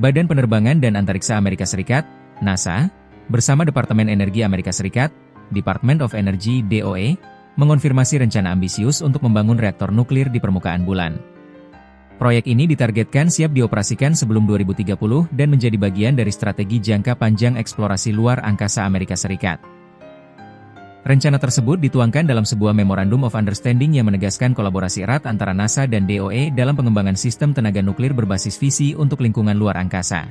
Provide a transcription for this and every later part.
Badan Penerbangan dan Antariksa Amerika Serikat, NASA, bersama Departemen Energi Amerika Serikat, Department of Energy (DOE), mengonfirmasi rencana ambisius untuk membangun reaktor nuklir di permukaan bulan. Proyek ini ditargetkan siap dioperasikan sebelum 2030 dan menjadi bagian dari strategi jangka panjang eksplorasi luar angkasa Amerika Serikat. Rencana tersebut dituangkan dalam sebuah Memorandum of Understanding yang menegaskan kolaborasi erat antara NASA dan DOE dalam pengembangan sistem tenaga nuklir berbasis visi untuk lingkungan luar angkasa.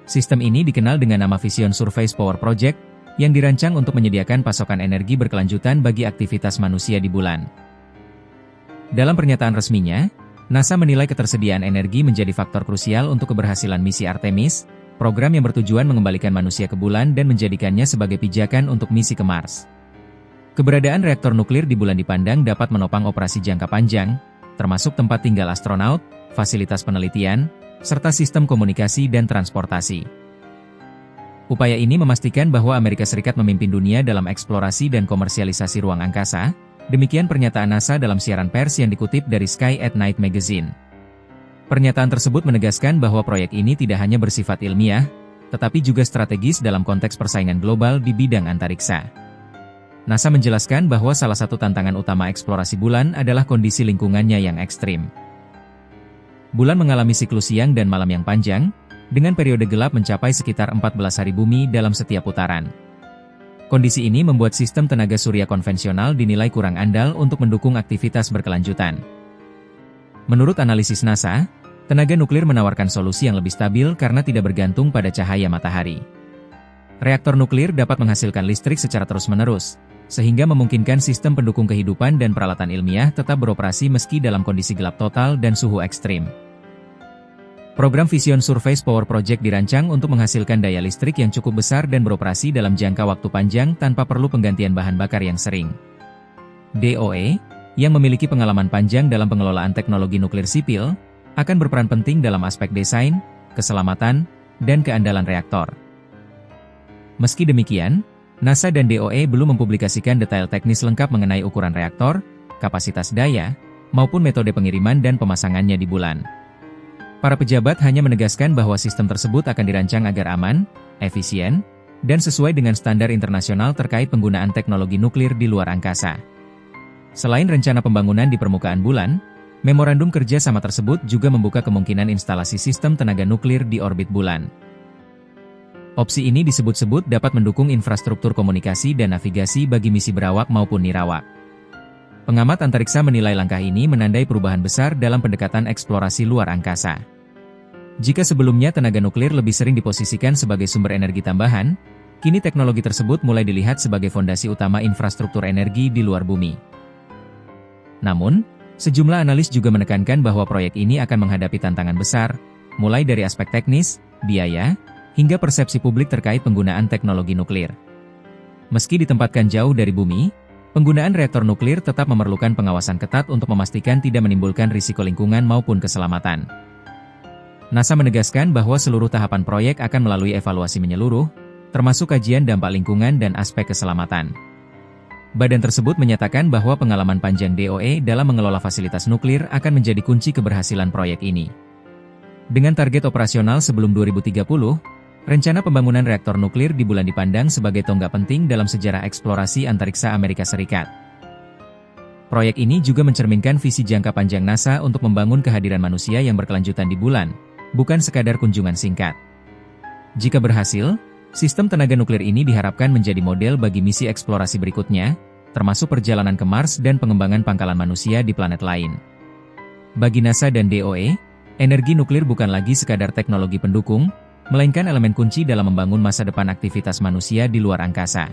Sistem ini dikenal dengan nama Vision Surface Power Project, yang dirancang untuk menyediakan pasokan energi berkelanjutan bagi aktivitas manusia di bulan. Dalam pernyataan resminya, NASA menilai ketersediaan energi menjadi faktor krusial untuk keberhasilan misi Artemis, program yang bertujuan mengembalikan manusia ke bulan dan menjadikannya sebagai pijakan untuk misi ke Mars. Keberadaan reaktor nuklir di bulan dipandang dapat menopang operasi jangka panjang, termasuk tempat tinggal astronot, fasilitas penelitian, serta sistem komunikasi dan transportasi. Upaya ini memastikan bahwa Amerika Serikat memimpin dunia dalam eksplorasi dan komersialisasi ruang angkasa, demikian pernyataan NASA dalam siaran pers yang dikutip dari Sky at Night Magazine. Pernyataan tersebut menegaskan bahwa proyek ini tidak hanya bersifat ilmiah, tetapi juga strategis dalam konteks persaingan global di bidang antariksa. NASA menjelaskan bahwa salah satu tantangan utama eksplorasi bulan adalah kondisi lingkungannya yang ekstrim. Bulan mengalami siklus siang dan malam yang panjang, dengan periode gelap mencapai sekitar 14 hari bumi dalam setiap putaran. Kondisi ini membuat sistem tenaga surya konvensional dinilai kurang andal untuk mendukung aktivitas berkelanjutan. Menurut analisis NASA, tenaga nuklir menawarkan solusi yang lebih stabil karena tidak bergantung pada cahaya matahari. Reaktor nuklir dapat menghasilkan listrik secara terus-menerus, sehingga memungkinkan sistem pendukung kehidupan dan peralatan ilmiah tetap beroperasi meski dalam kondisi gelap total dan suhu ekstrim. Program Vision Surface Power Project dirancang untuk menghasilkan daya listrik yang cukup besar dan beroperasi dalam jangka waktu panjang tanpa perlu penggantian bahan bakar yang sering. DOE, yang memiliki pengalaman panjang dalam pengelolaan teknologi nuklir sipil, akan berperan penting dalam aspek desain, keselamatan, dan keandalan reaktor. Meski demikian, NASA dan DOE belum mempublikasikan detail teknis lengkap mengenai ukuran reaktor, kapasitas daya, maupun metode pengiriman dan pemasangannya di bulan. Para pejabat hanya menegaskan bahwa sistem tersebut akan dirancang agar aman, efisien, dan sesuai dengan standar internasional terkait penggunaan teknologi nuklir di luar angkasa. Selain rencana pembangunan di permukaan bulan, memorandum kerja sama tersebut juga membuka kemungkinan instalasi sistem tenaga nuklir di orbit bulan. Opsi ini disebut-sebut dapat mendukung infrastruktur komunikasi dan navigasi bagi misi berawak maupun nirawak. Pengamat antariksa menilai langkah ini menandai perubahan besar dalam pendekatan eksplorasi luar angkasa. Jika sebelumnya tenaga nuklir lebih sering diposisikan sebagai sumber energi tambahan, kini teknologi tersebut mulai dilihat sebagai fondasi utama infrastruktur energi di luar bumi. Namun, sejumlah analis juga menekankan bahwa proyek ini akan menghadapi tantangan besar, mulai dari aspek teknis, biaya, hingga persepsi publik terkait penggunaan teknologi nuklir. Meski ditempatkan jauh dari bumi, penggunaan reaktor nuklir tetap memerlukan pengawasan ketat untuk memastikan tidak menimbulkan risiko lingkungan maupun keselamatan. NASA menegaskan bahwa seluruh tahapan proyek akan melalui evaluasi menyeluruh, termasuk kajian dampak lingkungan dan aspek keselamatan. Badan tersebut menyatakan bahwa pengalaman panjang DOE dalam mengelola fasilitas nuklir akan menjadi kunci keberhasilan proyek ini. Dengan target operasional sebelum 2030, rencana pembangunan reaktor nuklir di bulan dipandang sebagai tonggak penting dalam sejarah eksplorasi antariksa Amerika Serikat. Proyek ini juga mencerminkan visi jangka panjang NASA untuk membangun kehadiran manusia yang berkelanjutan di bulan, bukan sekadar kunjungan singkat. Jika berhasil, sistem tenaga nuklir ini diharapkan menjadi model bagi misi eksplorasi berikutnya, termasuk perjalanan ke Mars dan pengembangan pangkalan manusia di planet lain. Bagi NASA dan DOE, energi nuklir bukan lagi sekadar teknologi pendukung, melainkan elemen kunci dalam membangun masa depan aktivitas manusia di luar angkasa.